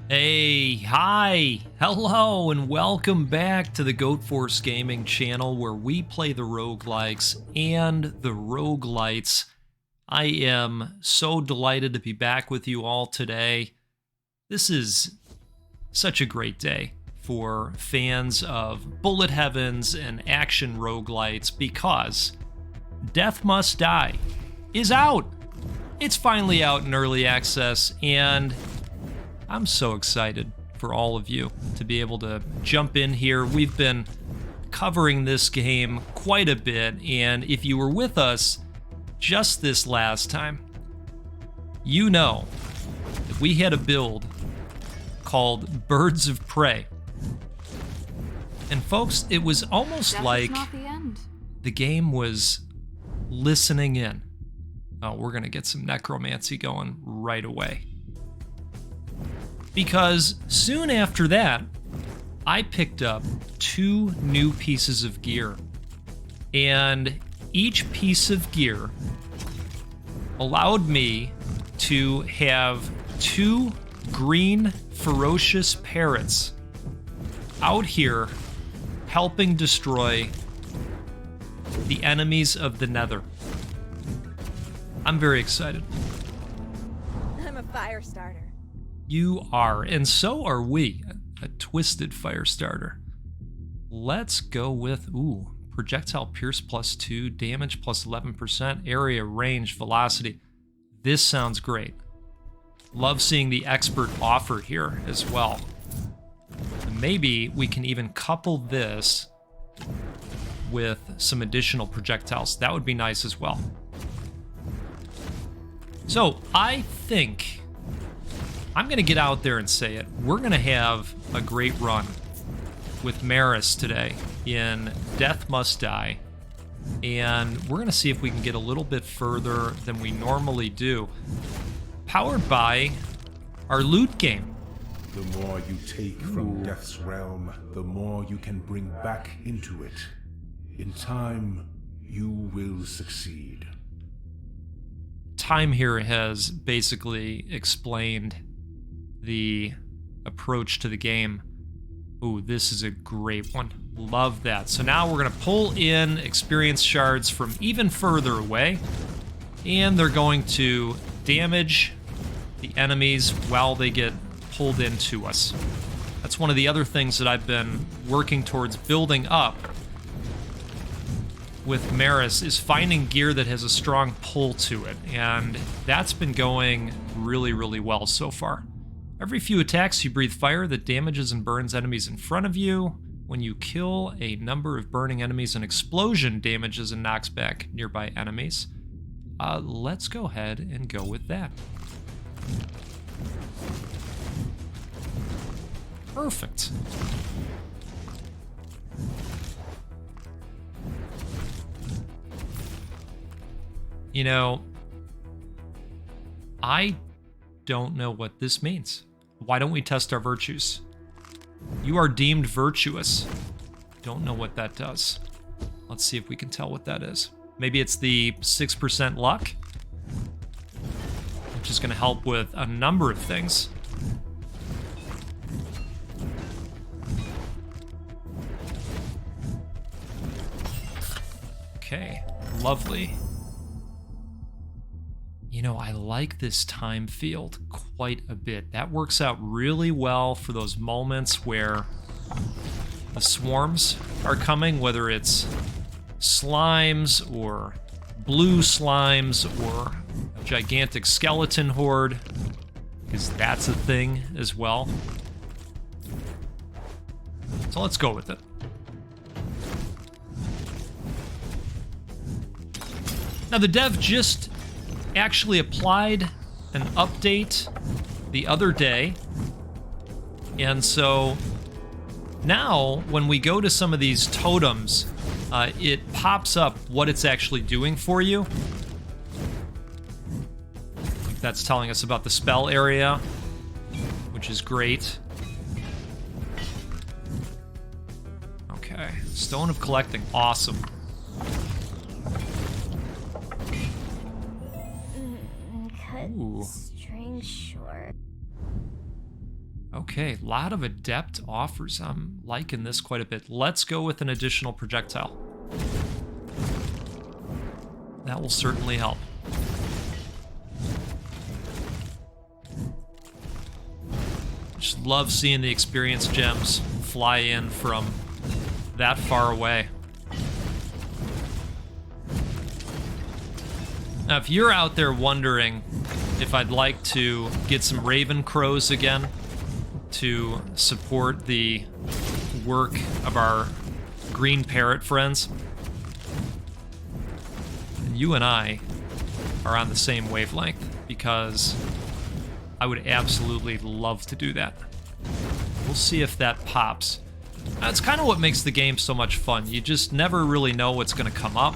Hey, hi, hello, and welcome back to the Goat Force Gaming channel where we play the roguelikes and the roguelites. I am so delighted to be back with you all today. This is such a great day for fans of Bullet Heavens and action roguelites because Death Must Die is out. It's finally out in early access, and I'm so excited for all of you to be able to jump in here. We've been covering this game quite a bit, and if you were with us just this last time, you know that we had a build called Birds of Prey. And folks, it was almost like the game was listening in. Oh, we're gonna get some necromancy going right away. Because soon after that, I picked up 2 new pieces of gear. And each piece of gear allowed me to have 2 green ferocious parrots out here helping destroy the enemies of the nether. I'm very excited. I'm a fire starter. You are, and so are we. A twisted fire starter. Let's go with, projectile pierce +2, damage +11%, area, range, velocity. This sounds great. Love seeing the expert offer here as well. And maybe we can even couple this with some additional projectiles. That would be nice as well. So I think I'm going to get out there and say it. We're going to have a great run with Maris today in Death Must Die. And we're going to see if we can get a little bit further than we normally do. Powered by our loot game. The more you take from Death's realm, the more you can bring back into it. In time, you will succeed. Time here has basically explained the approach to the game. Ooh, this is a great one. Love that. So now we're going to pull in experience shards from even further away, and they're going to damage the enemies while they get pulled into us. That's one of the other things that I've been working towards building up with Maris, is finding gear that has a strong pull to it, and that's been going really, really well so far. Every few attacks, you breathe fire that damages and burns enemies in front of you. When you kill a number of burning enemies, an explosion damages and knocks back nearby enemies. Let's go ahead and go with that. Perfect. You know, I don't know what this means. Why don't we test our virtues? You are deemed virtuous. Don't know what that does. Let's see if we can tell what that is. Maybe it's the 6% luck, which is going to help with a number of things. Okay, lovely. You know, I like this time field quite a bit. That works out really well for those moments where the swarms are coming, whether it's slimes or blue slimes or a gigantic skeleton horde, because that's a thing as well. So let's go with it. Now the dev just actually applied an update the other day, and so now when we go to some of these totems, it pops up what it's actually doing for you. That's telling us about the spell area, which is great. Okay, Stone of Collecting, awesome. Cut string short. Okay, a lot of adept offers. I'm liking this quite a bit. Let's go with an additional projectile. That will certainly help. Just love seeing the experience gems fly in from that far away. Now, if you're out there wondering if I'd like to get some Raven Crows again to support the work of our green parrot friends, then you and I are on the same wavelength, because I would absolutely love to do that. We'll see if that pops. That's kind of what makes the game so much fun. You just never really know what's going to come up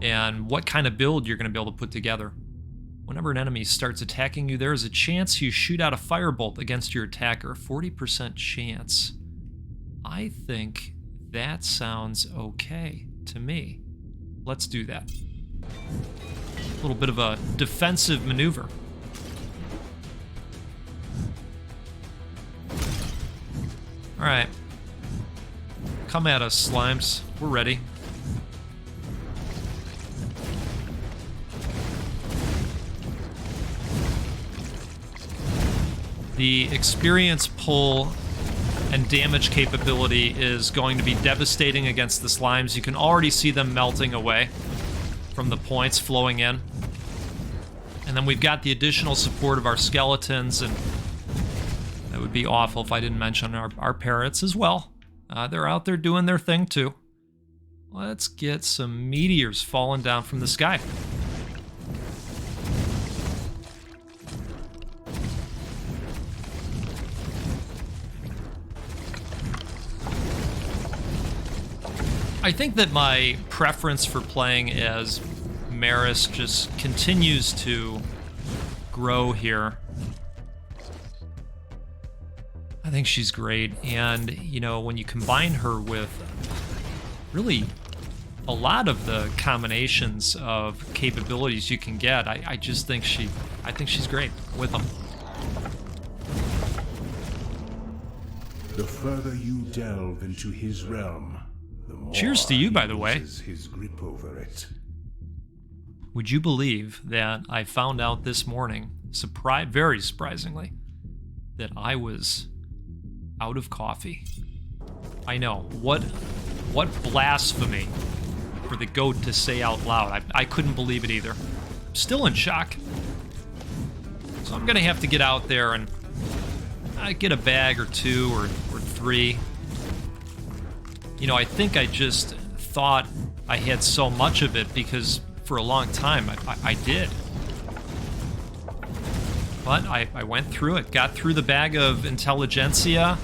and what kind of build you're going to be able to put together. Whenever an enemy starts attacking you, there is a chance you shoot out a firebolt against your attacker. 40% chance. I think that sounds okay to me. Let's do that. A little bit of a defensive maneuver. All right. Come at us, slimes. We're ready. The experience pull and damage capability is going to be devastating against the slimes. You can already see them melting away from the points flowing in. And then we've got the additional support of our skeletons, and that would be awful if I didn't mention our parrots as well. They're out there doing their thing too. Let's get some meteors falling down from the sky. I think that my preference for playing as Maris just continues to grow here. I think she's great, and you know, when you combine her with really a lot of the combinations of capabilities you can get, I just think she's great with them. The further you delve into his realm, the more cheers to you, he by the way. loses his grip over it. Would you believe that I found out this morning, very surprisingly, that I was out of coffee? I know, what blasphemy for the goat to say out loud. I couldn't believe it either. I'm still in shock. So I'm gonna have to get out there and get a bag or two or three. You know, I think I just thought I had so much of it because for a long time I did. But I went through it, got through the bag of intelligentsia.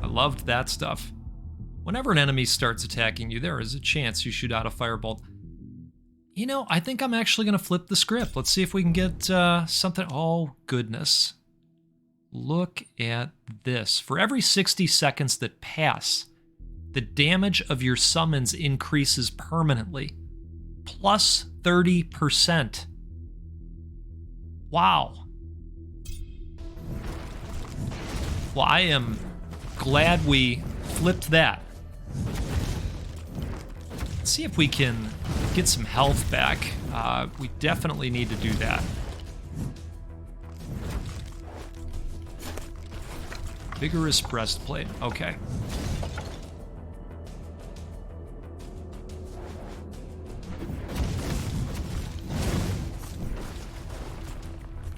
I loved that stuff. Whenever an enemy starts attacking you, there is a chance you shoot out a firebolt. You know, I think I'm actually going to flip the script. Let's see if we can get something. Oh, goodness. Look at this. For every 60 seconds that pass, the damage of your summons increases permanently. Plus 30%. Wow. Well, I am glad we flipped that. Let's see if we can get some health back. We definitely need to do that. Vigorous breastplate. Okay.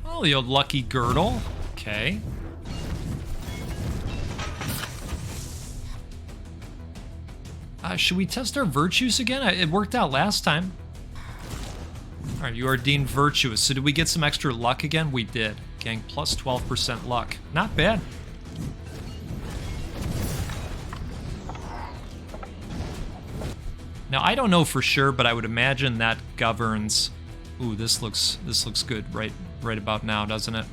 Oh, the old lucky girdle. Okay. Should we test our virtues again? It worked out last time. All right, you are deemed virtuous. So did we get some extra luck again? We did. Gang, plus 12% luck. Not bad. Now, I don't know for sure, but I would imagine that governs... Ooh, this looks good right about now, doesn't it?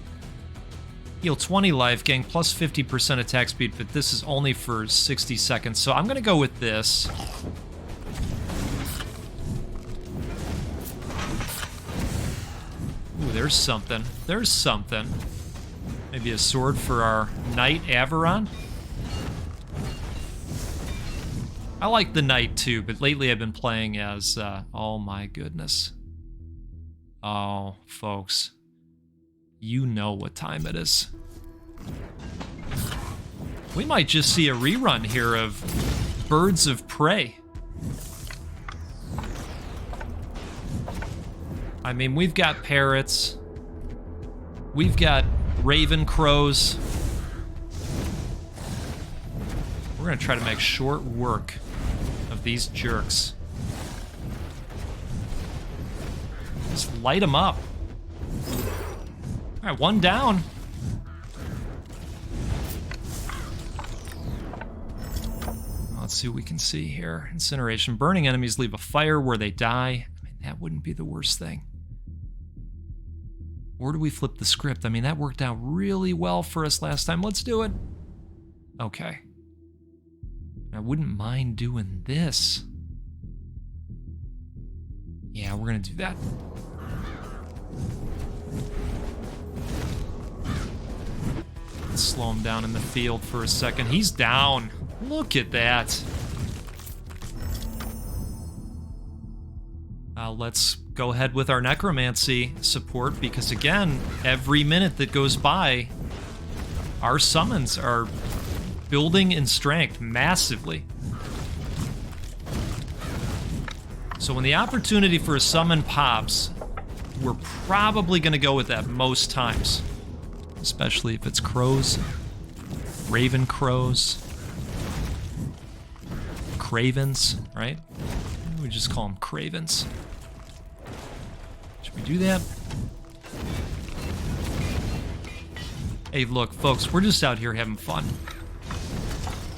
Heal 20 life, gain plus 50% attack speed, but this is only for 60 seconds, so I'm gonna go with this. Ooh, there's something. There's something. Maybe a sword for our knight, Averon? I like the knight too, but lately I've been playing as, oh my goodness. Oh, folks. You know what time it is. We might just see a rerun here of Birds of Prey. I mean, we've got parrots. We've got raven crows. We're gonna try to make short work of these jerks. Just light them up. All right, one down. Let's see what we can see here. Incineration. Burning enemies leave a fire where they die. I mean, that wouldn't be the worst thing. Or do we flip the script? I mean, that worked out really well for us last time. Let's do it. Okay. I wouldn't mind doing this. Yeah, we're gonna do that. Let's slow him down in the field for a second. He's down. Look at that. Let's go ahead with our necromancy support, because again, every minute that goes by, our summons are building in strength massively. So when the opportunity for a summon pops, we're probably going to go with that most times. Especially if it's crows, raven crows, cravens, right? We just call them cravens. Should we do that? Hey, look, folks, we're just out here having fun.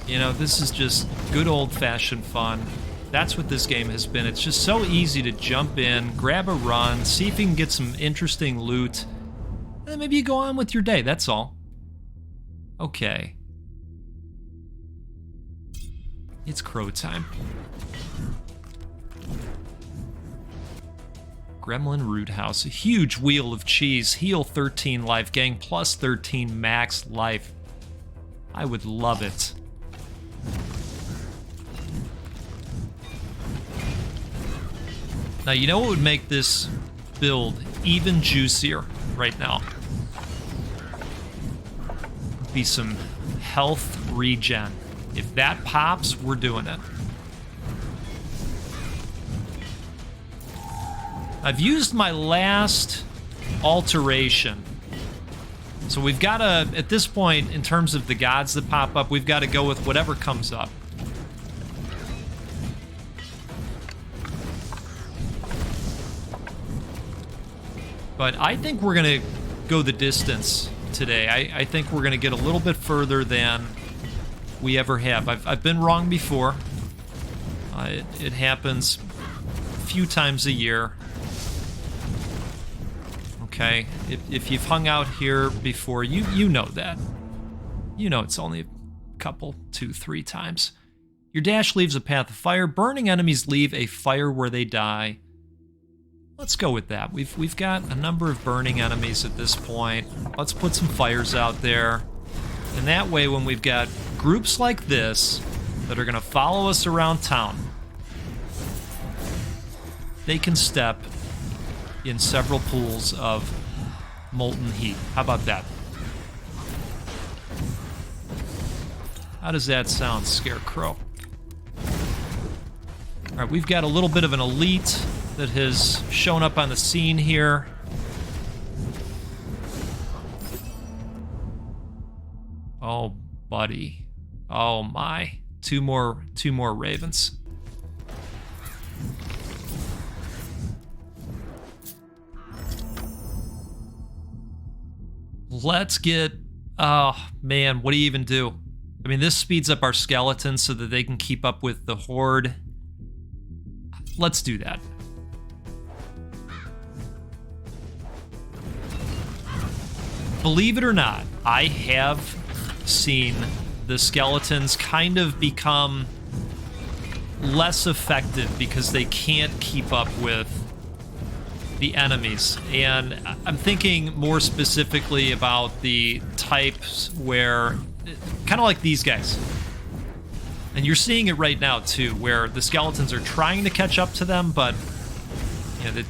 You know, this is just good old-fashioned fun. That's what this game has been. It's just so easy to jump in, grab a run, see if you can get some interesting loot, and then maybe you go on with your day, that's all. Okay. It's crow time. Gremlin Root House. A huge wheel of cheese. Heal 13 life. Gang plus 13 max life. I would love it. Now, you know what would make this build even juicier right now? Be some health regen. If that pops, we're doing it. I've used my last alteration. So we've got to, at this point, in terms of the gods that pop up, we've got to go with whatever comes up. But I think we're going to go the distance today. I think we're going to get a little bit further than we ever have. I've been wrong before. It happens a few times a year. Okay, if you've hung out here before, you know that. You know it's only a couple, 2, 3 times. Your dash leaves a path of fire. Burning enemies leave a fire where they die. Let's go with that. We've got a number of burning enemies at this point. Let's put some fires out there. And that way, when we've got groups like this that are going to follow us around town, they can step in several pools of molten heat. How about that? How does that sound, Scarecrow? All right, we've got a little bit of an elite that has shown up on the scene here. Oh, buddy. Oh, my. Two more ravens. Let's get... Oh, man, what do you even do? I mean, this speeds up our skeletons so that they can keep up with the horde. Let's do that. Believe it or not, I have seen the skeletons kind of become less effective because they can't keep up with the enemies. And I'm thinking more specifically about the types where, kind of like these guys. And you're seeing it right now too, where the skeletons are trying to catch up to them, but you know,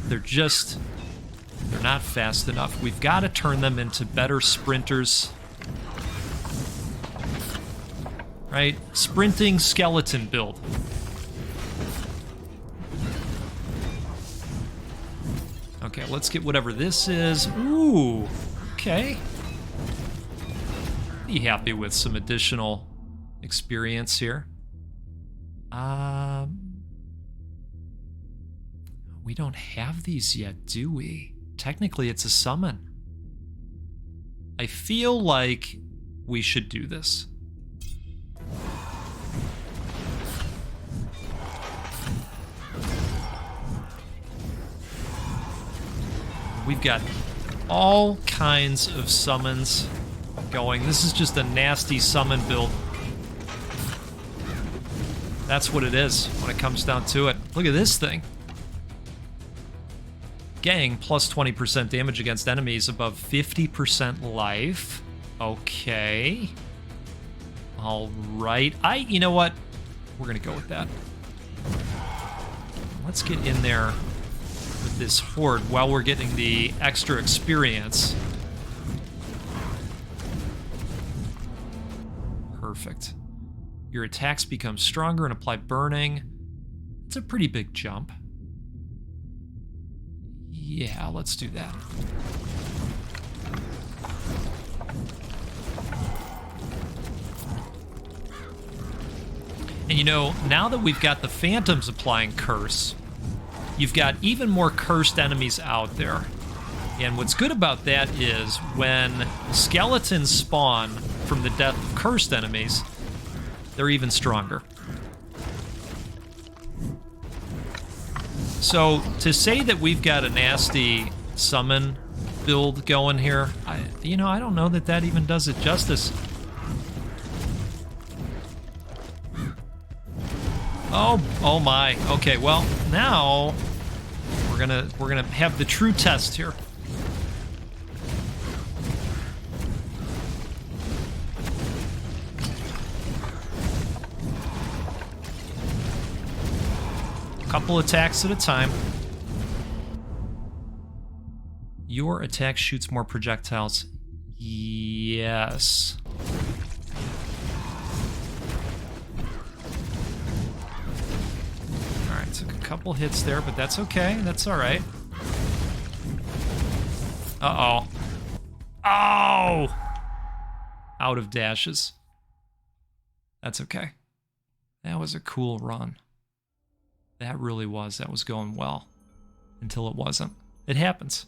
they're not fast enough. We've got to turn them into better sprinters. Right? Sprinting skeleton build. Okay, let's get whatever this is. Ooh, okay. Be happy with some additional experience here. We don't have these yet, do we? Technically, it's a summon. I feel like we should do this. We've got all kinds of summons going. This is just a nasty summon build. That's what it is when it comes down to it. Look at this thing. Gang, plus 20% damage against enemies above 50% life. Okay. All right. You know what? We're going to go with that. Let's get in there with this horde while we're getting the extra experience. Perfect. Your attacks become stronger and apply burning. It's a pretty big jump. Yeah, let's do that. And you know, now that we've got the phantoms applying curse, you've got even more cursed enemies out there. And what's good about that is when skeletons spawn from the death of cursed enemies, they're even stronger. So to say that we've got a nasty summon build going here, I don't know that that even does it justice. Oh my. Okay, well, now we're gonna have the true test here. Couple attacks at a time. Your attack shoots more projectiles. Yes. Alright, took a couple hits there, but that's okay. That's alright. Uh-oh. Oh! Out of dashes. That's okay. That was a cool run. That really was. That was going well. Until it wasn't. It happens.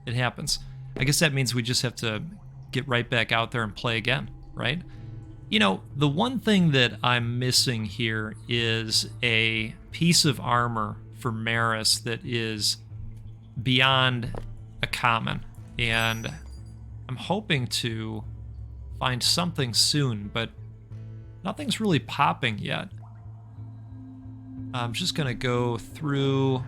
It happens. I guess that means we just have to get right back out there and play again, right? You know, the one thing that I'm missing here is a piece of armor for Maris that is beyond a common. And I'm hoping to find something soon, but nothing's really popping yet. I'm just going to go through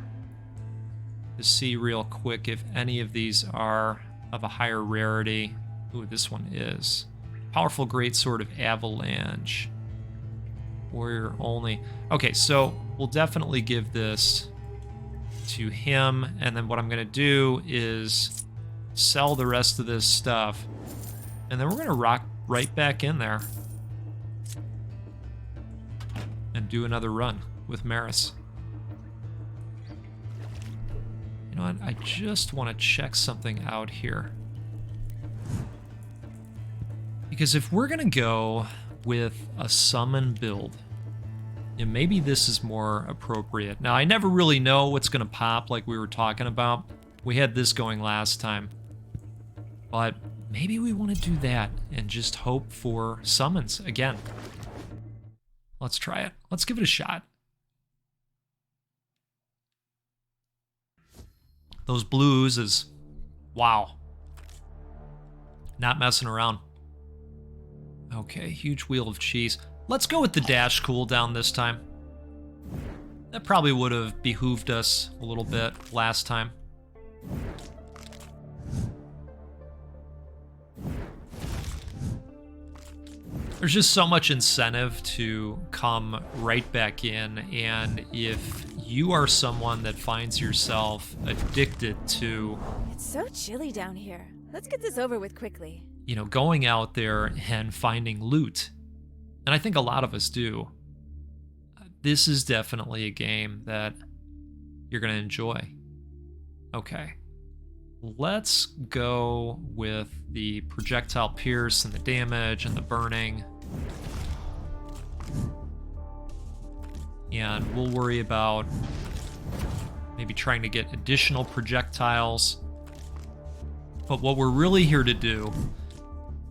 to see real quick if any of these are of a higher rarity. Ooh, this one is. Powerful Greatsword of Avalanche. Warrior only. Okay, so we'll definitely give this to him, and then what I'm going to do is sell the rest of this stuff, and then we're going to rock right back in there and do another run with Maris. You know what? I just want to check something out here. Because if we're going to go with a summon build, yeah, maybe this is more appropriate. Now, I never really know what's going to pop like we were talking about. We had this going last time. But maybe we want to do that and just hope for summons again. Let's try it. Let's give it a shot. Those blues is, wow. Not messing around. Okay, huge wheel of cheese. Let's go with the dash cooldown this time. That probably would have behooved us a little bit last time. There's just so much incentive to come right back in, and if you are someone that finds yourself addicted to, It's so chilly down here. Let's get this over with quickly. you know, going out there and finding loot, and I think a lot of us do, this is definitely a game that you're going to enjoy. Okay. Let's go with the projectile pierce and the damage and the burning. And we'll worry about maybe trying to get additional projectiles. But what we're really here to do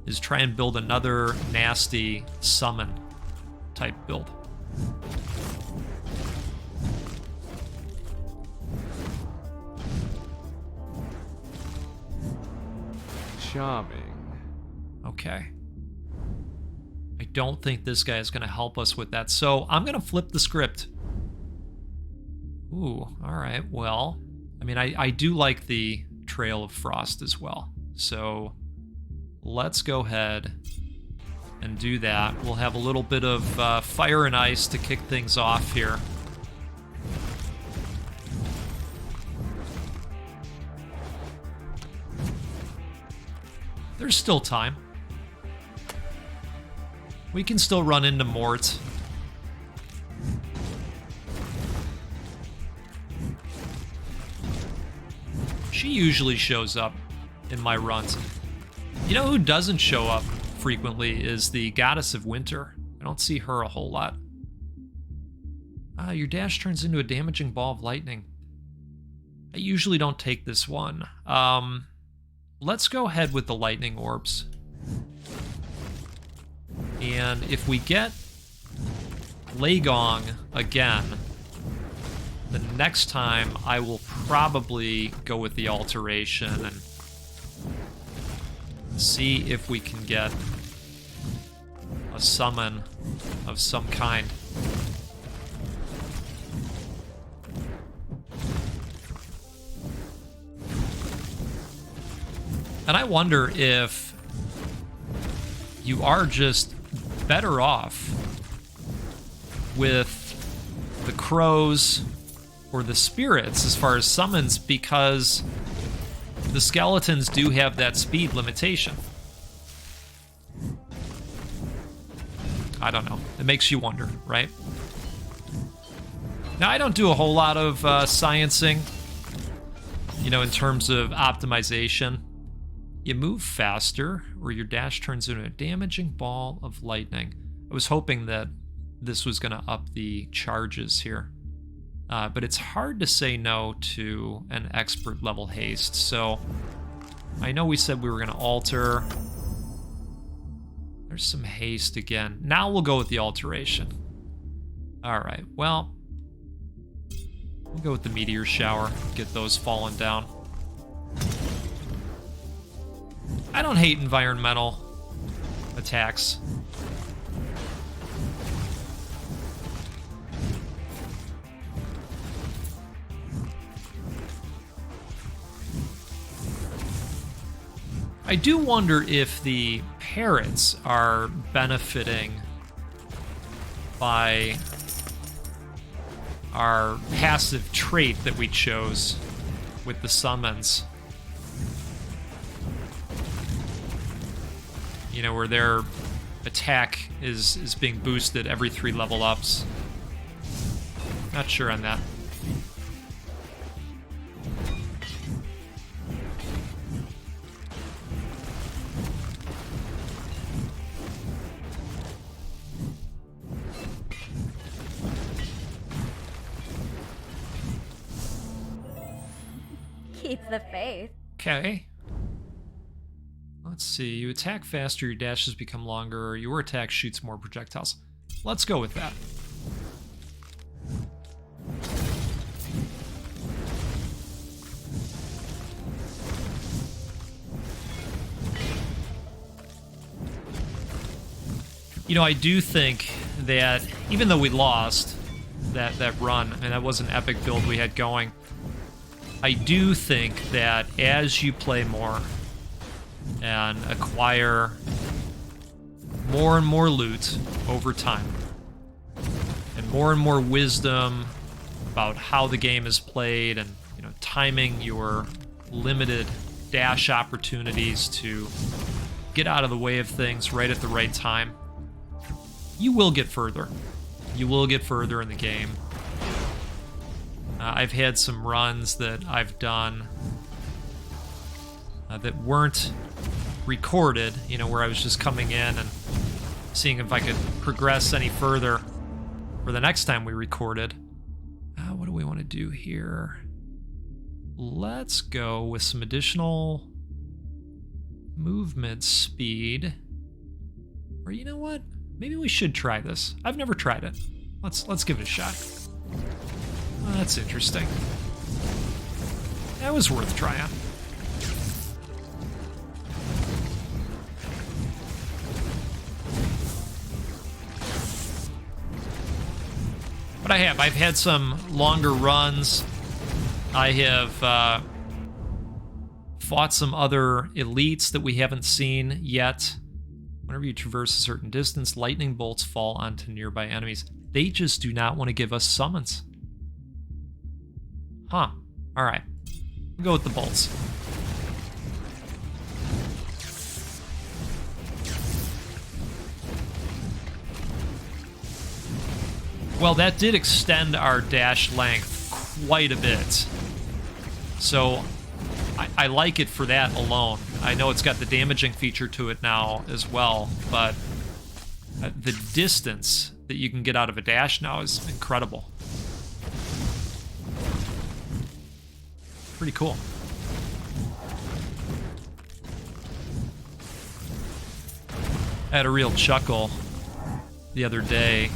is try and build another nasty summon type build. Charming. Okay. I don't think this guy is going to help us with that, so I'm going to flip the script. Ooh, alright, well, I mean, I do like the Trail of Frost as well, so let's go ahead and do that. We'll have a little bit of fire and ice to kick things off here. There's still time. We can still run into Mort. She usually shows up in my runs. You know who doesn't show up frequently is the Goddess of Winter. I don't see her a whole lot. Your dash turns into a damaging ball of lightning. I usually don't take this one. Let's go ahead with the lightning orbs. And if we get Lagong again, the next time I will probably go with the alteration and see if we can get a summon of some kind. And I wonder if you are just better off with the crows or the spirits as far as summons, because the skeletons do have that speed limitation. I don't know. It makes you wonder, right? Now, I don't do a whole lot of sciencing, you know, in terms of optimization. You move faster, or your dash turns into a damaging ball of lightning. I was hoping that this was going to up the charges here. But it's hard to say no to an expert level haste, so I know we said we were going to alter. There's some haste again. Now we'll go with the alteration. Alright, well, we'll go with the meteor shower, get those falling down. I don't hate environmental attacks. I do wonder if the parrots are benefiting by our passive trait that we chose with the summons. You know, where their attack is being boosted every 3 level ups. Not sure on that. Keep the faith. Okay. Let's see. You attack faster, your dashes become longer, your attack shoots more projectiles. Let's go with that. You know, I do think that even though we lost that run, and that was an epic build we had going, I do think that as you play more and acquire more and more loot over time, and more wisdom about how the game is played, and timing your limited dash opportunities to get out of the way of things right at the right time, you will get further. You will get further in the game. I've had some runs that I've done that weren't recorded, where I was just coming in and seeing if I could progress any further for the next time we recorded. What do we want to do here? Let's go with some additional movement speed. Or you know what? Maybe we should try this. I've never tried it. Let's give it a shot. That's interesting. That was worth trying. But I've had some longer runs. I have fought some other elites that we haven't seen yet. Whenever you traverse a certain distance, lightning bolts fall onto nearby enemies. They just do not want to give us summons. Huh. Alright. We'll go with the bolts. Well, that did extend our dash length quite a bit. So, I like it for that alone. I know it's got the damaging feature to it now as well, but the distance that you can get out of a dash now is incredible. Pretty cool. I had a real chuckle the other day.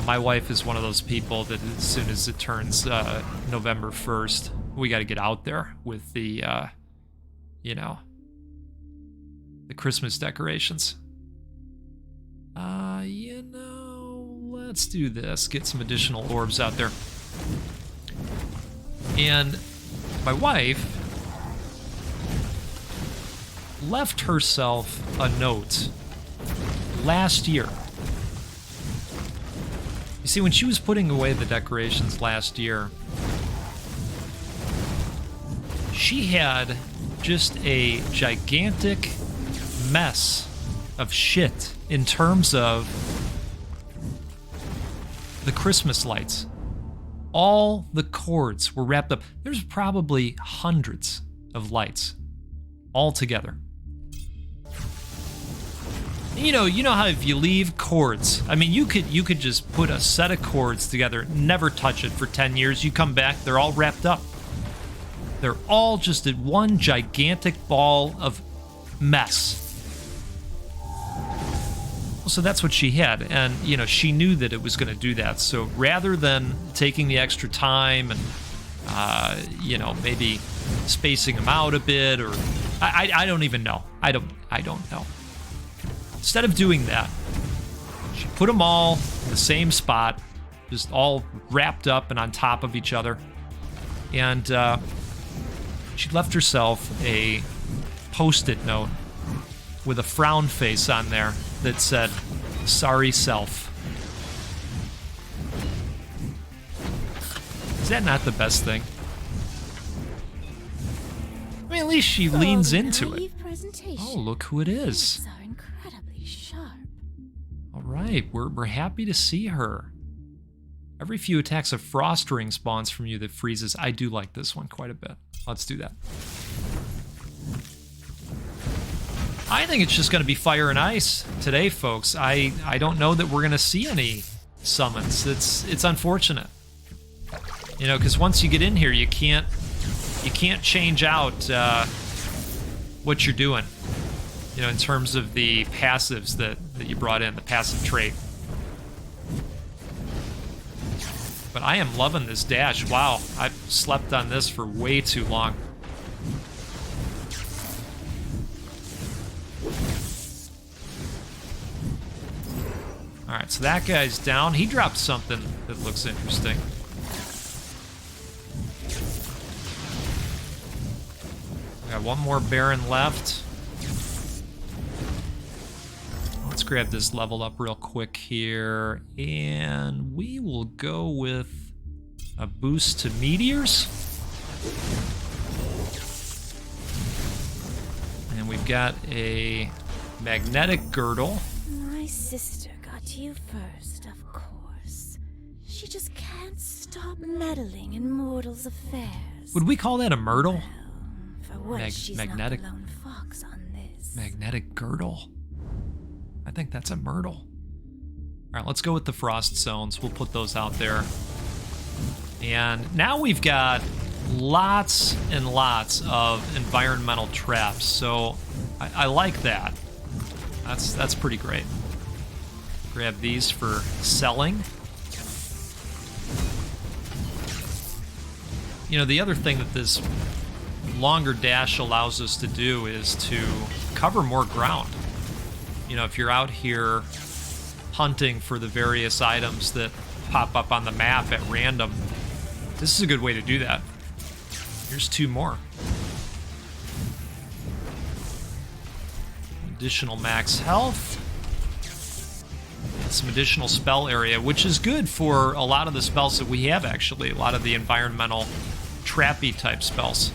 My wife is one of those people that as soon as it turns November 1st, we got to get out there with the, the Christmas decorations. Let's do this. Get some additional orbs out there. And my wife left herself a note last year. You see, when she was putting away the decorations last year, she had just a gigantic mess of shit in terms of the Christmas lights. All the cords were wrapped up. There's probably hundreds of lights all together. You know how if you leave cords, I mean, you could just put a set of cords together, never touch it for 10 years. You come back, they're all wrapped up. They're all just at one gigantic ball of mess. So that's what she had, and she knew that it was going to do that. So rather than taking the extra time and maybe spacing them out a bit, or I don't even know. I don't know. Instead of doing that, she put them all in the same spot, just all wrapped up and on top of each other, and she left herself a Post-it note with a frown face on there that said, "Sorry, self." Is that not the best thing? I mean, at least she leans into it. Oh, look who it is. Are incredibly sharp. All right, we're happy to see her. Every few attacks, a frost ring spawns from you that freezes. I do like this one quite a bit. Let's do that. I think it's just going to be fire and ice today, folks. I don't know that we're going to see any summons. It's unfortunate, because once you get in here, you can't change out what you're doing, in terms of the passives that you brought in, the passive trait. But I am loving this dash. Wow, I've slept on this for way too long. Alright, so that guy's down. He dropped something that looks interesting. one more Baron left. Let's grab this level up real quick here, and we will go with a boost to meteors. And we've got a magnetic girdle. My sister got to you first, of course. She just can't stop meddling in mortals' affairs. Would we call that a myrtle? Well, for what she's magnetic not the lone fox on this. magnetic girdle. I think that's a myrtle. All right, let's go with the frost zones. We'll put those out there. And now we've got lots and lots of environmental traps, so I like that. That's pretty great. Grab these for selling. You know, the other thing that this longer dash allows us to do is to cover more ground. You know, if you're out here hunting for the various items that pop up on the map at random, this is a good way to do that. Here's two more. Additional max health. And some additional spell area, which is good for a lot of the spells that we have, actually. A lot of the environmental trappy type spells.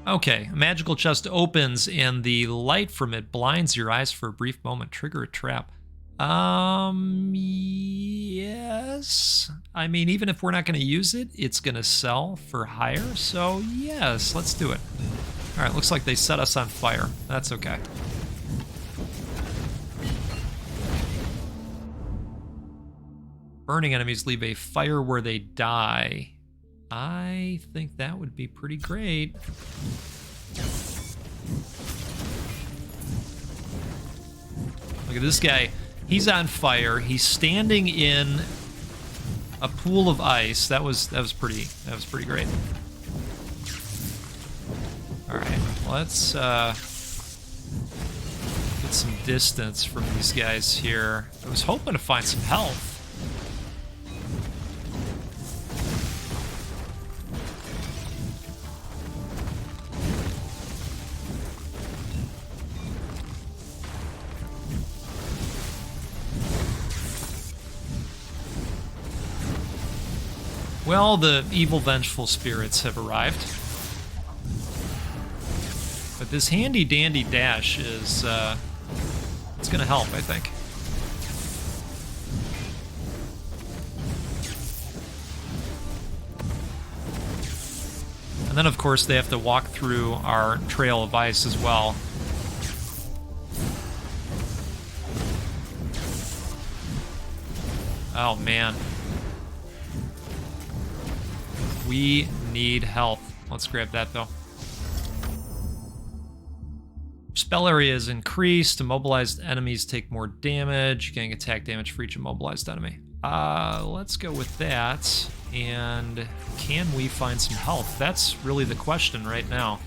Okay, a magical chest opens and the light from it blinds your eyes for a brief moment. Trigger a trap. Yes. I mean, even if we're not going to use it, it's going to sell for higher. So, yes, let's do it. All right, looks like they set us on fire. That's okay. Burning enemies leave a fire where they die. I think that would be pretty great. Look at this guy. He's on fire. He's standing in a pool of ice. That was pretty great. All right, let's get some distance from these guys here. I was hoping to find some health. Well, the evil vengeful spirits have arrived. But this handy dandy dash is, it's gonna help, I think. And then, of course, they have to walk through our trail of ice as well. Oh, man. We need health. Let's grab that, though. Spell area is increased. Immobilized enemies take more damage. Getting attack damage for each immobilized enemy. Let's go with that. And can we find some health? That's really the question right now.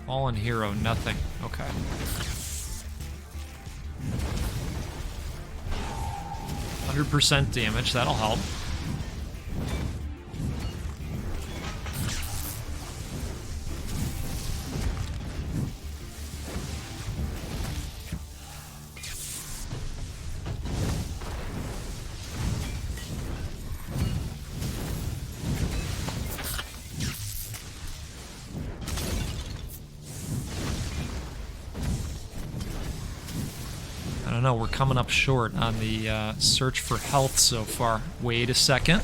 Fallen hero, nothing. Okay. 100% damage, that'll help. I don't know, we're coming up short on the search for health so far. Wait a second.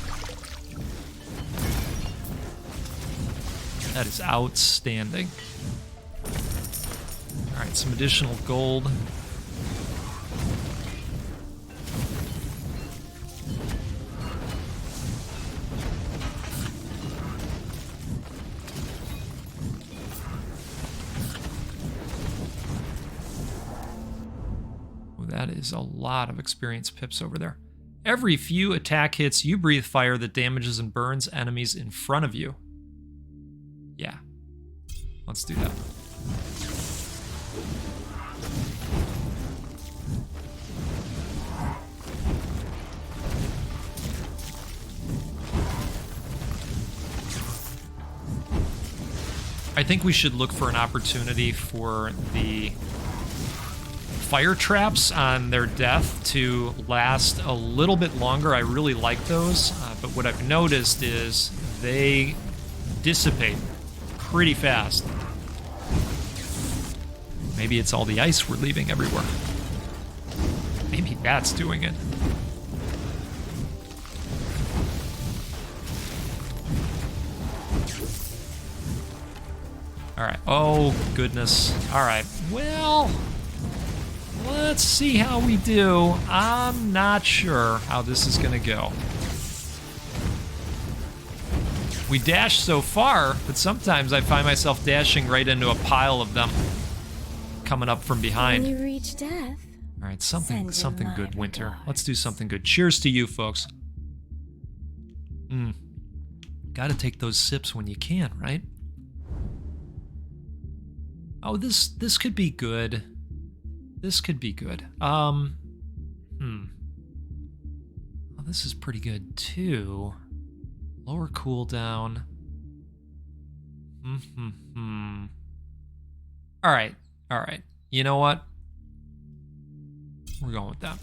That is outstanding. Alright, some additional gold. That is a lot of experience pips over there. Every few attack hits, you breathe fire that damages and burns enemies in front of you. Yeah. Let's do that. I think we should look for an opportunity for the fire traps on their death to last a little bit longer. I really like those, but what I've noticed is they dissipate pretty fast. Maybe it's all the ice we're leaving everywhere. Maybe that's doing it. All right. Oh, goodness. All right. Well, let's see how we do. I'm not sure how this is going to go. We dashed so far, but sometimes I find myself dashing right into a pile of them coming up from behind. When you reach death, all right, something my good, Winter. regards. Let's do something good. Cheers to you, folks. Gotta take those sips when you can, right? Oh, this could be good. This could be good. Oh, this is pretty good too. Lower cooldown. All right. You know what? We're going with that.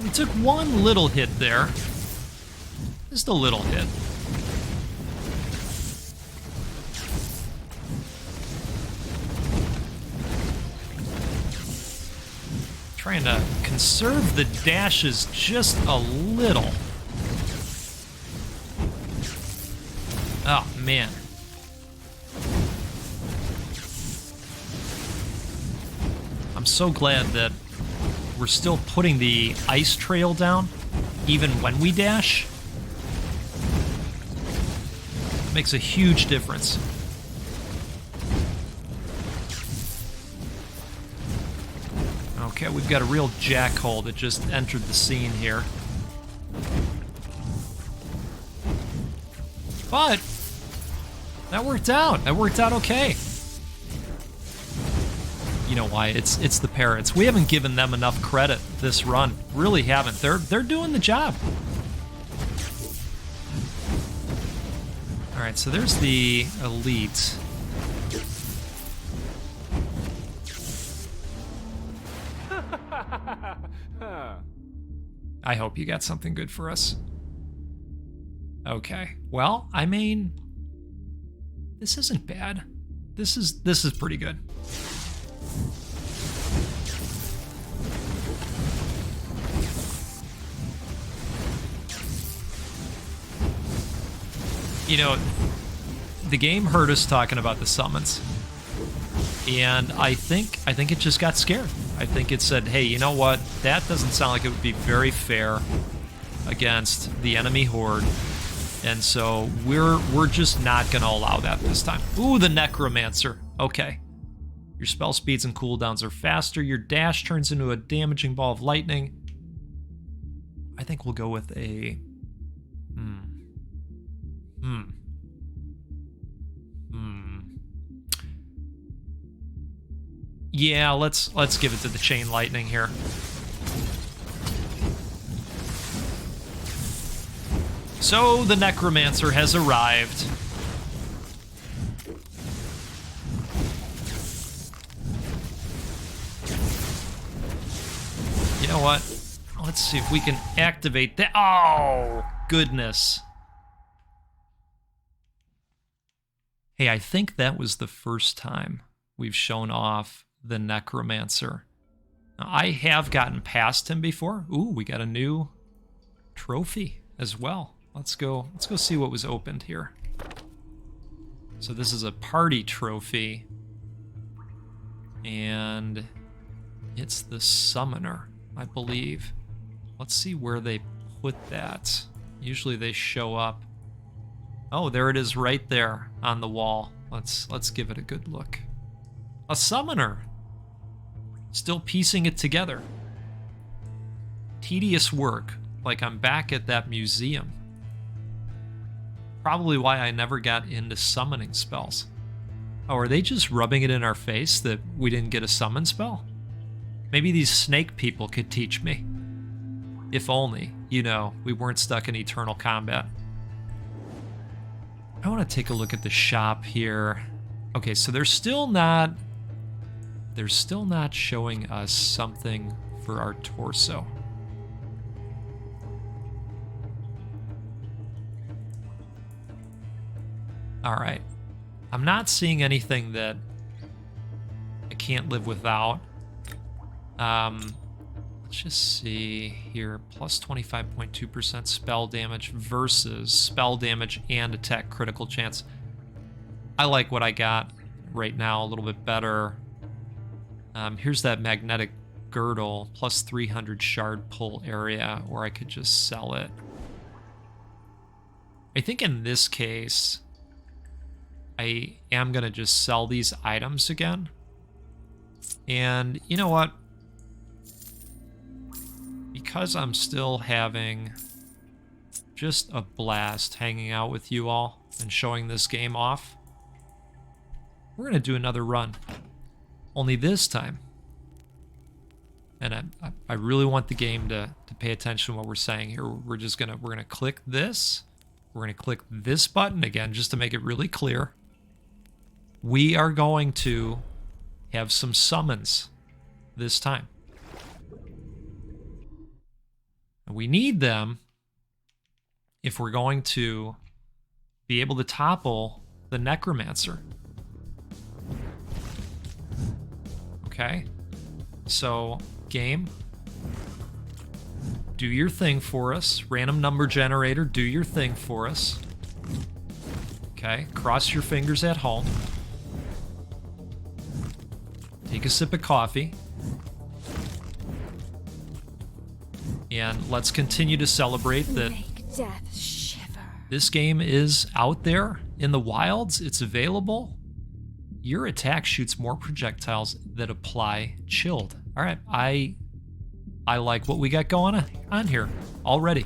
We took one little hit there. Just a little hit. Trying to conserve the dashes just a little. Oh, man. I'm so glad that we're still putting the ice trail down, even when we dash. It makes a huge difference. Okay, we've got a real jackhole that just entered the scene here. But that worked out. That worked out okay. You know why? It's the Parrots. We haven't given them enough credit this run. Really haven't. They're doing the job. All right, so there's the elite. I hope you got something good for us. Okay. Well, I mean, this isn't bad. This is pretty good. You know, the game heard us talking about the summons. And I think it just got scared. I think it said, hey, you know what? That doesn't sound like it would be very fair against the enemy horde. And so we're just not going to allow that this time. Ooh, the Necromancer. Okay. Your spell speeds and cooldowns are faster. Your dash turns into a damaging ball of lightning. I think we'll go with a... Yeah, let's give it to the chain lightning here. So the Necromancer has arrived. You know what? Let's see if we can activate that. Oh, goodness. Hey, I think that was the first time we've shown off the Necromancer. Now, I have gotten past him before. Ooh, we got a new trophy as well. Let's go see what was opened here. So this is a party trophy. And it's the summoner, I believe. Let's see where they put that. Usually they show up. Oh, there it is right there on the wall. Let's give it a good look. A summoner. Still piecing it together. Tedious work, like I'm back at that museum. Probably why I never got into summoning spells. Oh, are they just rubbing it in our face that we didn't get a summon spell? Maybe these snake people could teach me. If only, you know, we weren't stuck in eternal combat. I want to take a look at the shop here. Okay, so they're still not showing us something for our torso. All right. I'm not seeing anything that I can't live without. Let's just see here. Plus 25.2% spell damage versus spell damage and attack critical chance. I like what I got right now a little bit better. Here's that magnetic girdle, plus 300 shard pull area, or I could just sell it. I think in this case, I am going to just sell these items again. And you know what? Because I'm still having just a blast hanging out with you all and showing this game off, we're going to do another run. Only this time. And I really want the game to pay attention to what we're saying here. We're gonna click this. We're gonna click this button again just to make it really clear. We are going to have some summons this time. And we need them if we're going to be able to topple the Necromancer. Okay, so game, do your thing for us. Random number generator, do your thing for us. Okay, cross your fingers at home. Take a sip of coffee. And let's continue to celebrate that Make death shiver. this game is out there in the wilds. It's available. Your attack shoots more projectiles that apply chilled. All right, I like what we got going on here already.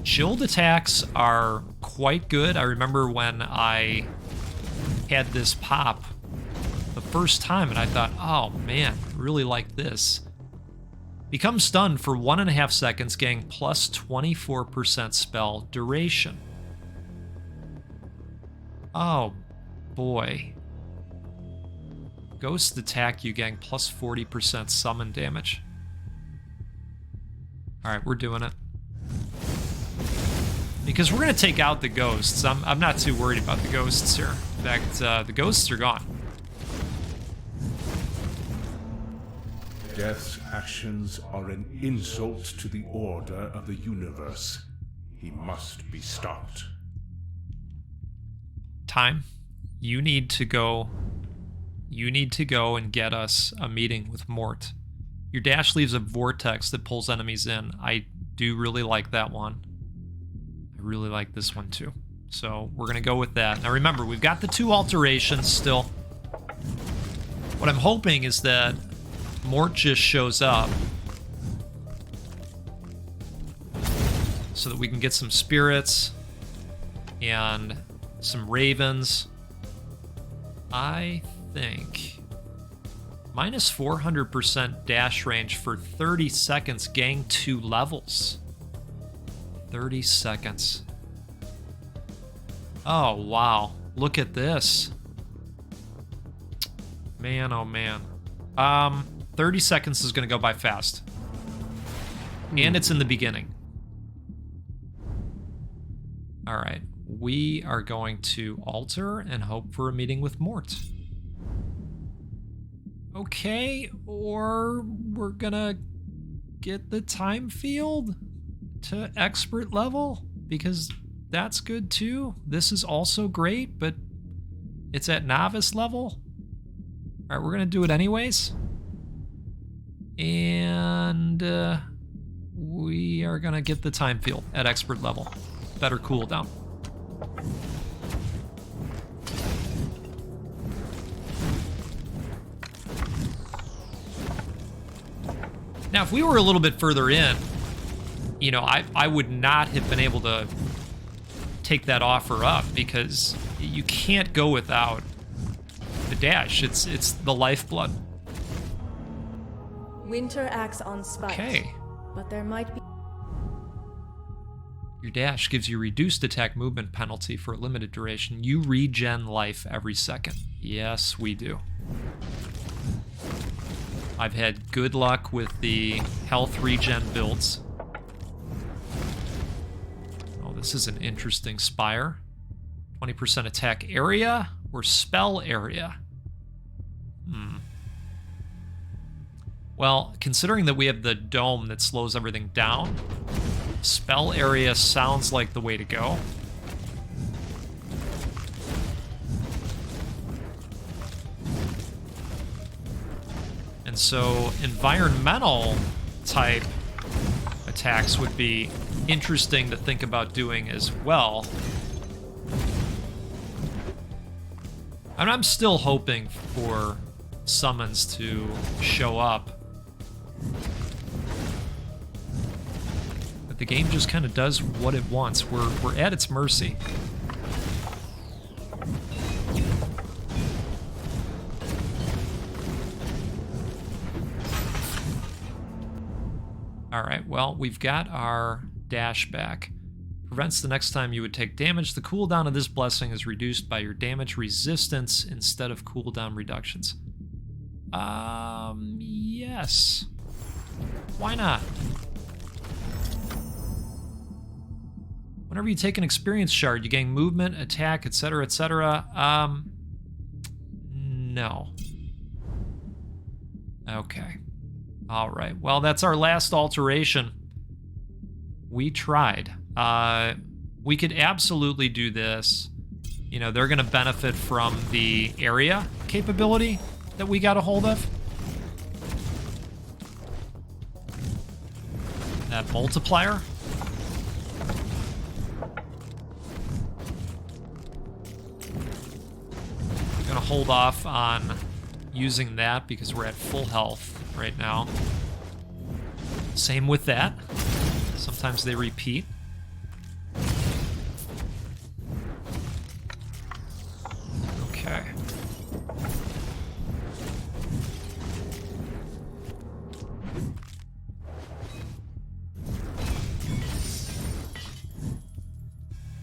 Chilled attacks are quite good. I remember when I had this pop the first time and I thought, oh man, I really like this. Become stunned for 1.5 seconds, gain plus 24% spell duration. Oh boy. Ghost attack, you gain plus 40% summon damage. Alright, we're doing it. Because we're going to take out the ghosts. I'm not too worried about the ghosts here. In fact, the ghosts are gone. Death's actions are an insult to the order of the universe. He must be stopped. Time. You need to go and get us a meeting with Mort. Your dash leaves a vortex that pulls enemies in. I do really like that one. I really like this one too. So we're going to go with that. Now remember, we've got the 2 alterations still. What I'm hoping is that Mort just shows up so that we can get some spirits and some ravens. I think minus 400% dash range for 30 seconds, gain 2 levels. 30 seconds. Oh, wow. Look at this. Man, oh man. 30 seconds is going to go by fast. And it's in the beginning. All right. We are going to alter and hope for a meeting with Mort. Okay, or we're gonna get the time field to expert level, because that's good too. This is also great, but it's at novice level. All right, we're gonna do it anyways. And we are gonna get the time field at expert level. Better cooldown. Now, if we were a little bit further in, you know, I would not have been able to take that offer up, because you can't go without the dash. It's the lifeblood. Winter acts on spite. Okay. But there might be... Your dash gives you reduced attack movement penalty for a limited duration. You regen life every second. Yes, we do. I've had good luck with the health regen builds. Oh, this is an interesting spire. 20% attack area or spell area? Well, considering that we have the dome that slows everything down, spell area sounds like the way to go. And so environmental type attacks would be interesting to think about doing as well. And I'm still hoping for summons to show up. But the game just kind of does what it wants. We're at its mercy. Alright, well, we've got our dash back. Prevents the next time you would take damage. The cooldown of this blessing is reduced by your damage resistance instead of cooldown reductions. Yes. Why not? Whenever you take an experience shard, you gain movement, attack, etc., etc. No. Okay. All right. Well, that's our last alteration. We tried. We could absolutely do this. You know, they're going to benefit from the area capability that we got a hold of. That multiplier. I'm going to hold off on using that because we're at full health right now. Same with that. Sometimes they repeat. Okay.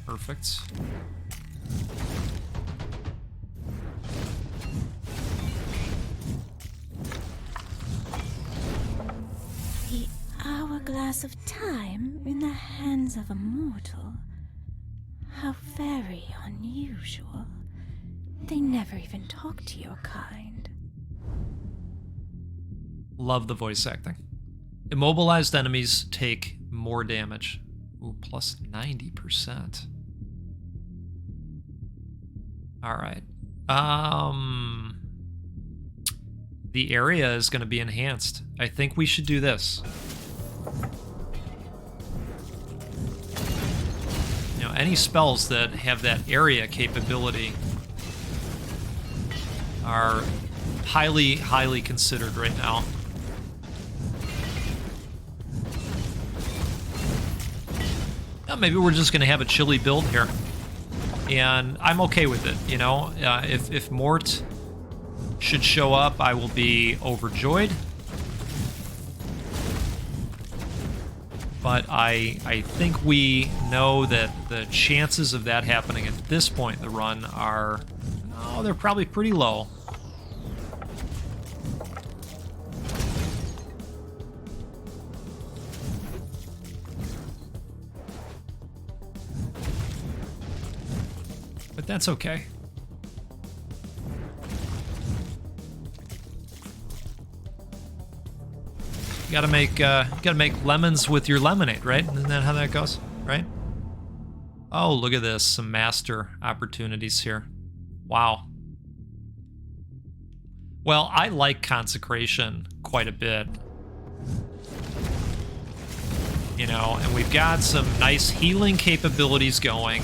Perfect. The hourglass of time in the hands of a mortal. How very unusual. They never even talk to your kind. Love the voice acting. Immobilized enemies take more damage. Ooh, plus 90%. All right. The area is going to be enhanced. I think we should do this. You know, any spells that have that area capability are highly, highly considered right now. Maybe we're just going to have a chilly build here. And I'm okay with it, you know? If Mort should show up, I will be overjoyed. But I think we know that the chances of that happening at this point in the run are... Oh, they're probably pretty low. But that's okay. You gotta make lemons with your lemonade, right? Isn't that how that goes, right? Oh, look at this, some master opportunities here. Wow. Well, I like consecration quite a bit. You know, and we've got some nice healing capabilities going.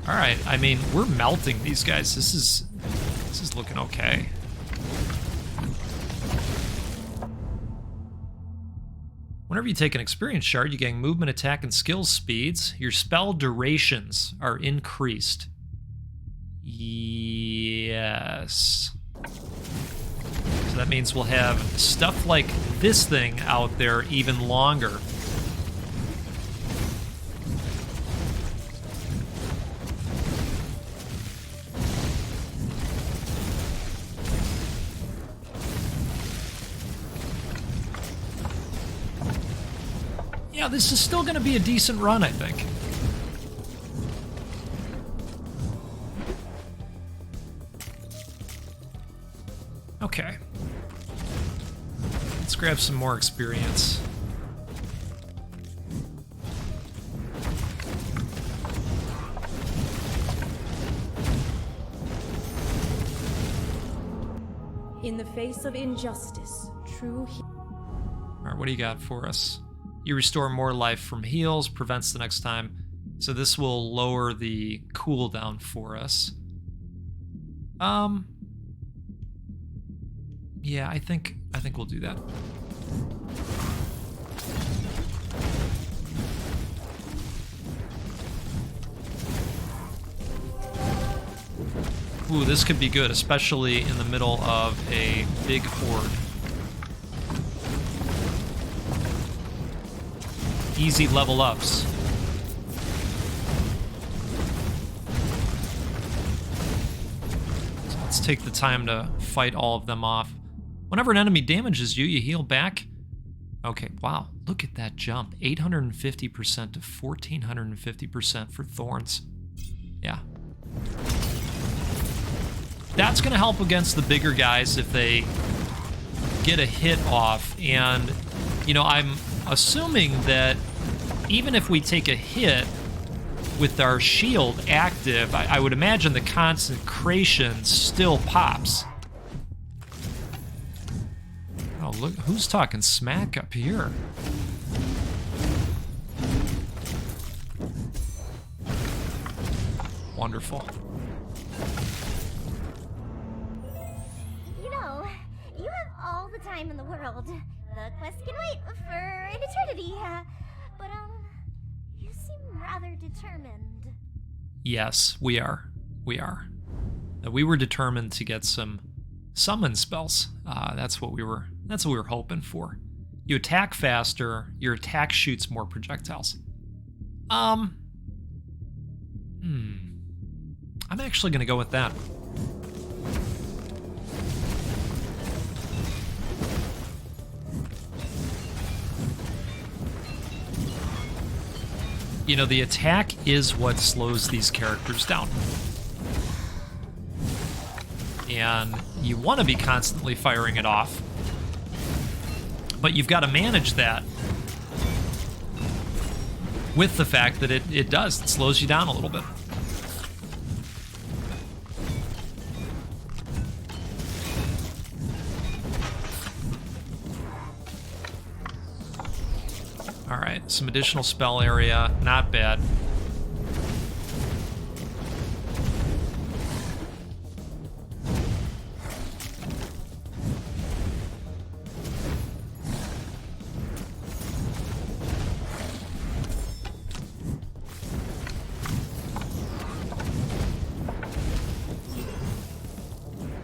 All right, I mean, we're melting these guys. This is looking okay. Whenever you take an experience shard, you gain movement, attack, and skill speeds. Your spell durations are increased. Yes. So that means we'll have stuff like this thing out there even longer. Yeah, this is still going to be a decent run, I think. Okay. Let's grab some more experience. In the face of injustice, true Alright, what do you got for us? You restore more life from heals, prevents the next time. So this will lower the cooldown for us. Yeah, I think we'll do that. Ooh, this could be good, especially in the middle of a big horde. Easy level ups. So let's take the time to fight all of them off. Whenever an enemy damages you, you heal back. Okay, wow, look at that jump. 850% to 1450% for thorns. Yeah. That's gonna help against the bigger guys if they get a hit off. And, you know, I'm assuming that even if we take a hit with our shield active, I would imagine the consecration still pops. Oh, look, who's talking smack up here? Wonderful. You know, you have all the time in the world. The quest can wait for an eternity. But, you seem rather determined. Yes, we are. We are. We were determined to get some summon spells. That's what we were hoping for. You attack faster, your attack shoots more projectiles. I'm actually gonna go with that. You know, the attack is what slows these characters down. And you want to be constantly firing it off. But you've got to manage that with the fact that it does. It slows you down a little bit. Alright, some additional spell area. Not bad.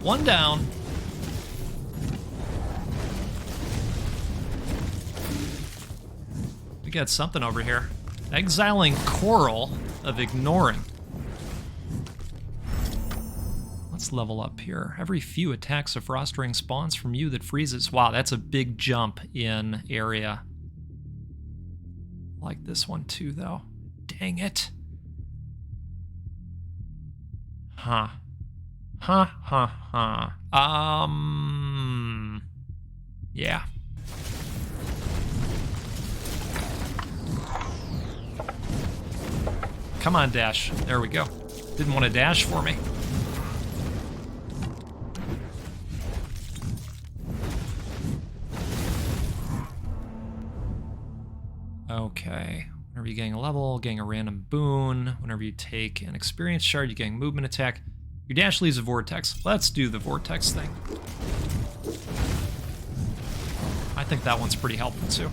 One down. We got something over here. Exiling Coral of Ignoring. Let's level up here. Every few attacks, a frost ring spawns from you that freezes. Wow, that's a big jump in area. I like this one too, though. Dang it. Huh. Huh. Yeah. Come on, dash. There we go. Didn't want to dash for me. Okay. Whenever you gain a level, gain a random boon. Whenever you take an experience shard, you gain movement attack. Your dash leaves a vortex. Let's do the vortex thing. I think that one's pretty helpful too.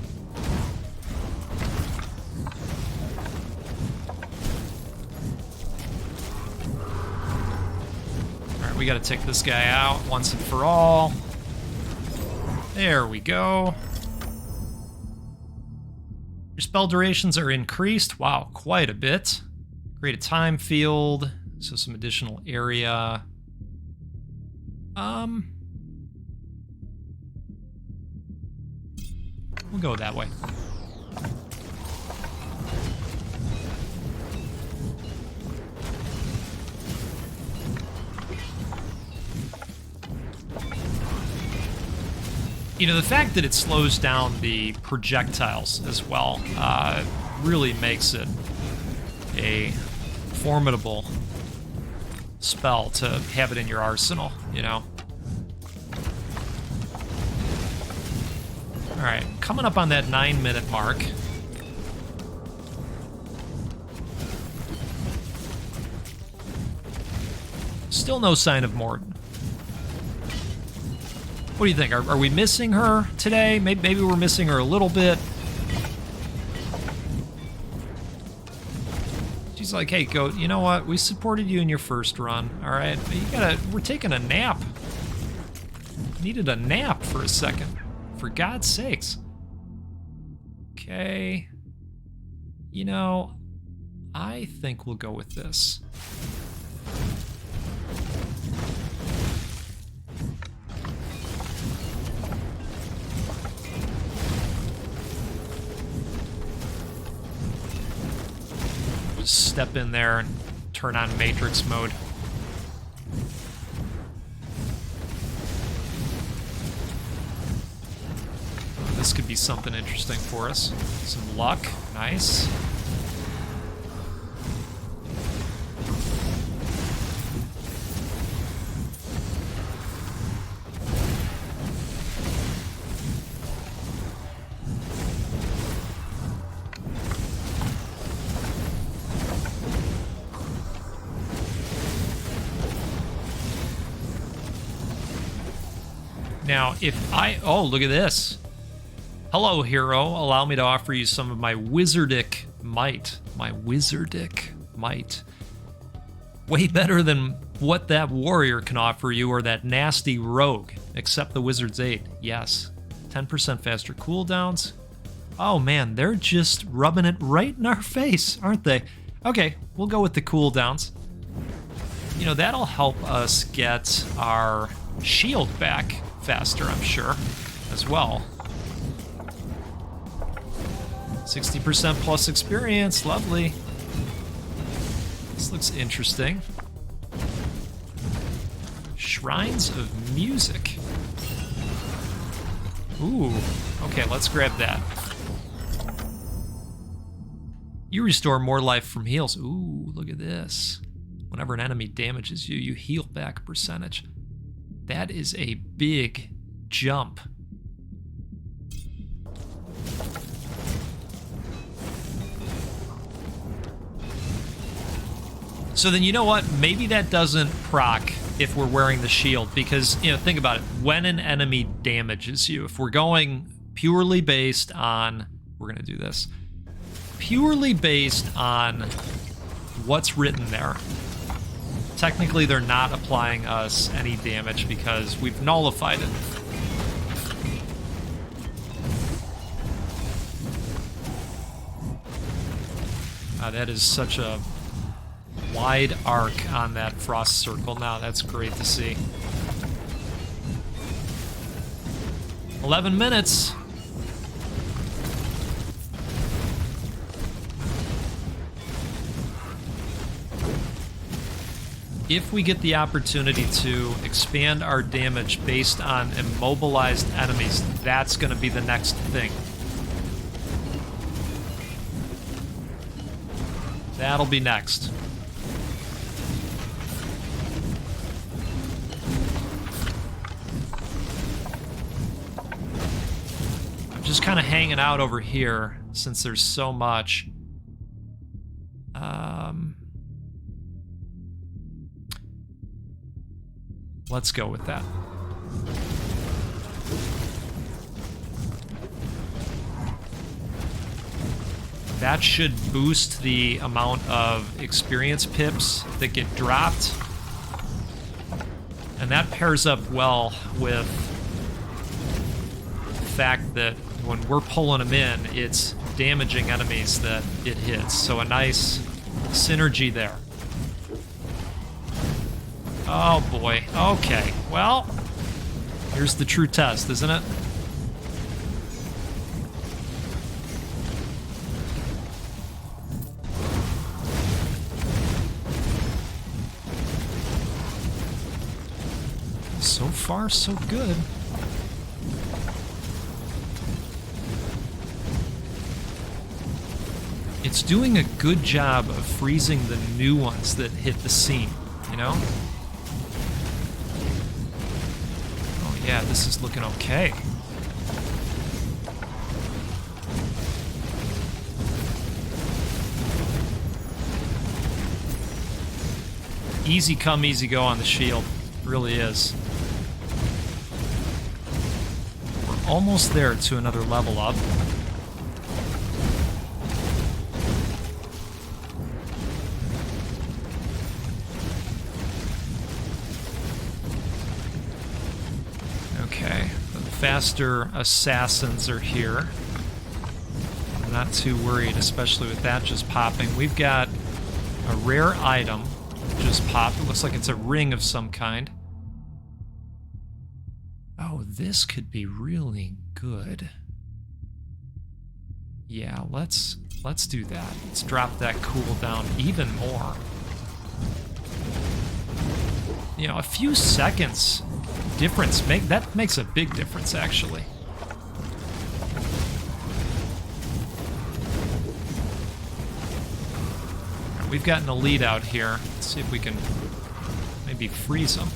Alright, we gotta take this guy out once and for all. There we go. Your spell durations are increased. Wow, quite a bit. Create a time field, so some additional area. We'll go that way. You know, the fact that it slows down the projectiles as well really makes it a formidable spell to have it in your arsenal, you know? Alright, coming up on that 9-minute mark. Still no sign of Morton. What do you think? Are we missing her today? Maybe we're missing her a little bit. She's like, hey, Goat, you know what? We supported you in your first run, all right? We're taking a nap. Needed a nap for a second. For God's sakes. Okay. You know, I think we'll go with this. Just step in there and turn on Matrix mode. This could be something interesting for us. Some luck. Nice. Now, if I... Oh, look at this. Hello, hero. Allow me to offer you some of my wizardic might. My wizardic might. Way better than what that warrior can offer you or that nasty rogue. Accept the wizard's aid. Yes. 10% faster cooldowns. Oh, man. They're just rubbing it right in our face, aren't they? Okay, we'll go with the cooldowns. You know, that'll help us get our shield back faster, I'm sure, as well. 60% plus experience, lovely. This looks interesting. Shrines of Music. Ooh, okay, let's grab that. You restore more life from heals. Ooh, look at this. Whenever an enemy damages you, you heal back a percentage. That is a big jump. So then, you know what? Maybe that doesn't proc if we're wearing the shield, because, you know, think about it. When an enemy damages you, if we're going purely based on, we're going to do this, purely based on what's written there, technically they're not applying us any damage because we've nullified it. That is such a wide arc on that frost circle now. That's great to see. 11 minutes. If we get the opportunity to expand our damage based on immobilized enemies, that's going to be the next thing. That'll be next. I'm just kind of hanging out over here since there's so much. Let's go with that. That should boost the amount of experience pips that get dropped. And that pairs up well with fact that when we're pulling them in, it's damaging enemies that it hits. So a nice synergy there. Oh boy. Okay. Well, here's the true test, isn't it? So far, so good. It's doing a good job of freezing the new ones that hit the scene, you know? Oh yeah, this is looking okay. Easy come, easy go on the shield. Really is. We're almost there to another level up. Okay, the faster assassins are here. I'm not too worried, especially with that just popping. We've got a rare item just popped. It looks like it's a ring of some kind. Oh, this could be really good. Yeah, let's do that. Let's drop that cooldown even more. You know, a few seconds difference that makes a big difference actually. Right, we've got an elite out here. Let's see if we can maybe freeze them.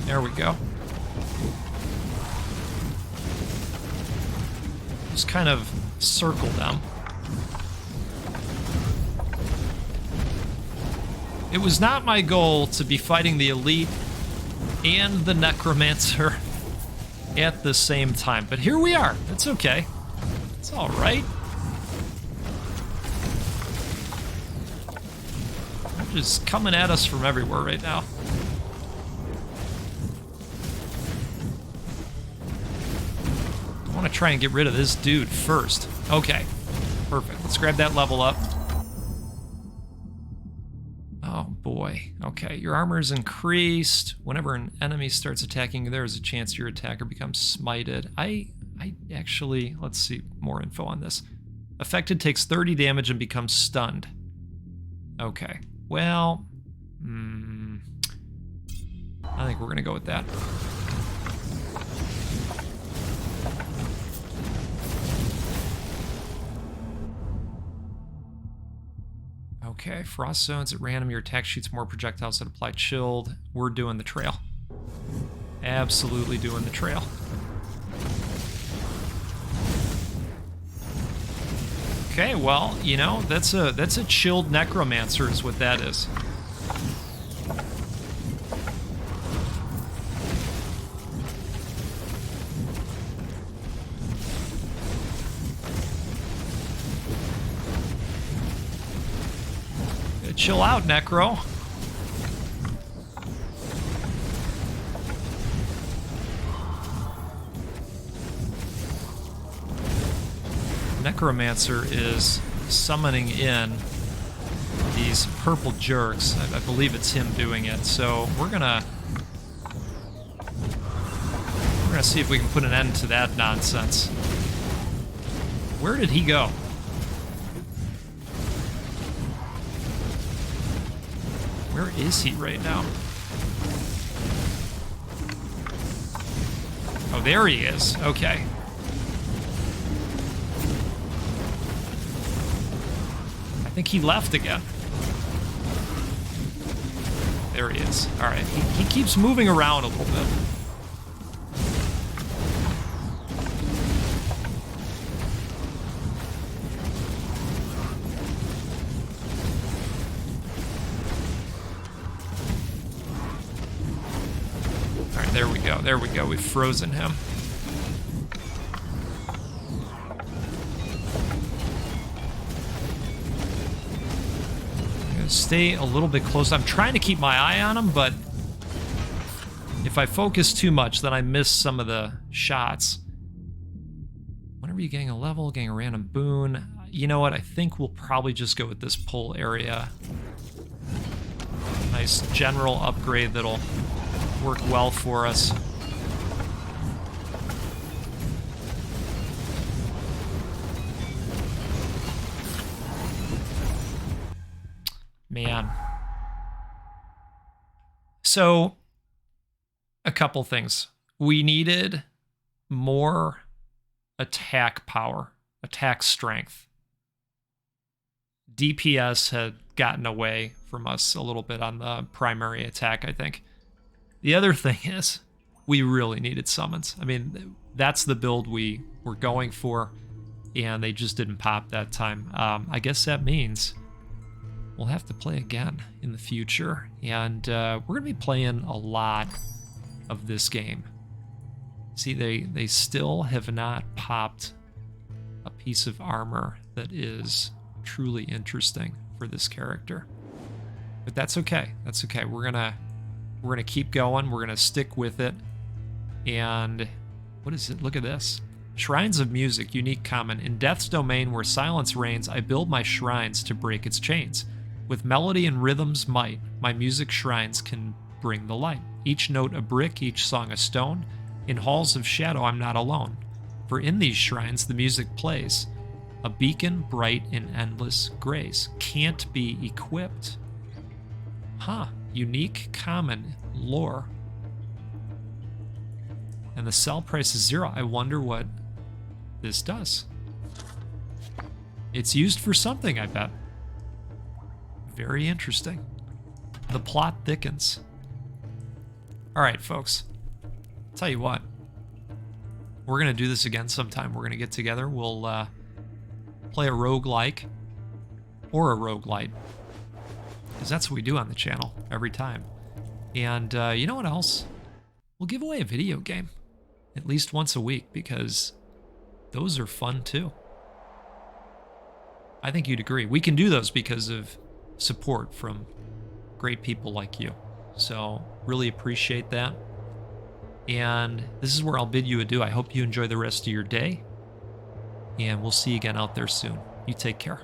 There we go. Just kind of circle them. It was not my goal to be fighting the elite and the necromancer at the same time, but here we are. It's okay. It's all right. They're just coming at us from everywhere right now. I want to try and get rid of this dude first. Okay, perfect. Let's grab that level up. Oh boy. Okay, your armor is increased. Whenever an enemy starts attacking you, there is a chance your attacker becomes smited. I actually, let's see more info on this. Affected takes 30 damage and becomes stunned. Okay, well, I think we're gonna go with that. Okay, frost zones at random. Your attack shoots more projectiles that apply chilled. We're doing the trail. Absolutely doing the trail. Okay, well, you know, that's a chilled necromancer is what that is. Chill out, Necro. Necromancer is summoning in these purple jerks. I believe it's him doing it. So we're gonna see if we can put an end to that nonsense. Where did he go? Where is he right now? Oh, there he is. Okay. I think he left again. There he is. All right. He keeps moving around a little bit. There we go. We've frozen him. stay a little bit close. I'm trying to keep my eye on them, but if I focus too much, then I miss some of the shots. Whenever you're getting a level, getting a random boon, you know what? I think we'll probably just go with this pull area. Nice general upgrade that'll work well for us. Man. So, a couple things. We needed more attack power, attack strength. DPS had gotten away from us a little bit on the primary attack, I think. The other thing is, we really needed summons. I mean, that's the build we were going for, and they just didn't pop that time. I guess that means we'll have to play again in the future, and we're going to be playing a lot of this game. See, they still have not popped a piece of armor that is truly interesting for this character. But that's okay. That's okay. We're gonna keep going. We're gonna stick with it. And what is it? Look at this. Shrines of music, unique common. In Death's domain where silence reigns, I build my shrines to break its chains. With melody and rhythm's might, my music shrines can bring the light. Each note a brick, each song a stone. In halls of shadow I'm not alone. For in these shrines the music plays. A beacon bright in endless grace. Can't be equipped. Huh. Unique common lore. And the sell price is 0. I wonder what this does. It's used for something, I bet. Very interesting. The plot thickens. Alright, folks. Tell you what. We're going to do this again sometime. We're going to get together. We'll play a roguelike or a roguelite. Because that's what we do on the channel every time. And you know what else? We'll give away a video game at least once a week because those are fun too. I think you'd agree. We can do those because of support from great people like you. So really appreciate that. And this is where I'll bid you adieu. I hope you enjoy the rest of your day. And we'll see you again out there soon. You take care.